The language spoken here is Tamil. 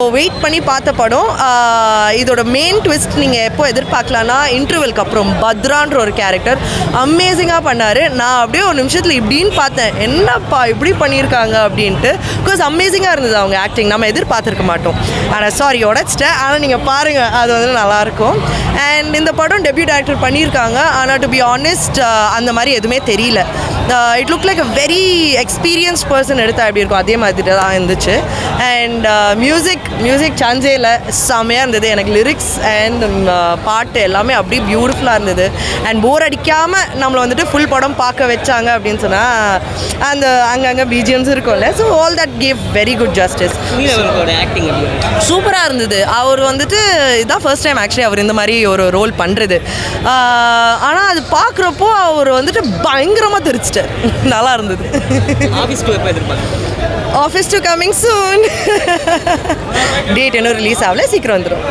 வெயிட் பண்ணி பார்த்த படம். இதோட மெயின் ட்விஸ்ட் நீங்கள் எப்போ எதிர்பார்க்கலான்னா இன்டர்வெல்க்கு அப்புறம் பத்ரான்ற ஒரு கேரக்டர் அமேசிங்காக பண்ணார். நான் அப்படியே ஒரு நிமிஷத்தில் இப்படின்னு பார்த்தேன், என்னப்பா இப்படி பண்ணியிருக்காங்க அப்படின்ட்டு. பிகாஸ் அமேசிங்காக இருந்தது அவங்க ஆக்டிங், நம்ம எதிர்பார்த்துருக்க மாட்டோம். ஆனால் சாரி உடச்சிட்டேன், ஆனால் நீங்கள் பாருங்கள், அது வந்து நல்லாயிருக்கும். அண்ட் இந்த படம் டெபியூட் ஆக்டர் பண்ணியிருக்காங்க, ஆனால் டு பி ஆனஸ்ட் அந்த மாதிரி எதுவுமே தெரியல. It look like a very experienced person எடுத்தால் எப்படி இருக்கும் அதே மாதிரி தான் இருந்துச்சு. அண்ட் மியூசிக் சான்ஸே இல்லை, செம்மையாக இருந்தது. எனக்கு லிரிக்ஸ் அண்ட் பாட்டு எல்லாமே அப்படியே பியூட்டிஃபுல்லாக இருந்தது. அண்ட் போர் அடிக்காமல் நம்மளை வந்துட்டு ஃபுல் படம் பார்க்க வச்சாங்க அப்படின்னு சொன்னால் அந்த அங்கங்கே பிஜிஎம்ஸ் இருக்கும்ல, so all that cave very good justice. Acting சூப்பராக இருந்தது. அவர் வந்துட்டு இதுதான் ஃபர்ஸ்ட் டைம் ஆக்சுவலி அவர் இந்த மாதிரி ஒரு ரோல் பண்ணுறது. ஆனால் அது பார்க்குறப்போ அவர் வந்துட்டு பயங்கரமாக தெரிச்சிட்டார், நல்லா இருந்தது. Office to coming soon. Date இன்னும் ரிலீஸ் ஆகல, சீக்கிரம் வந்துடும்.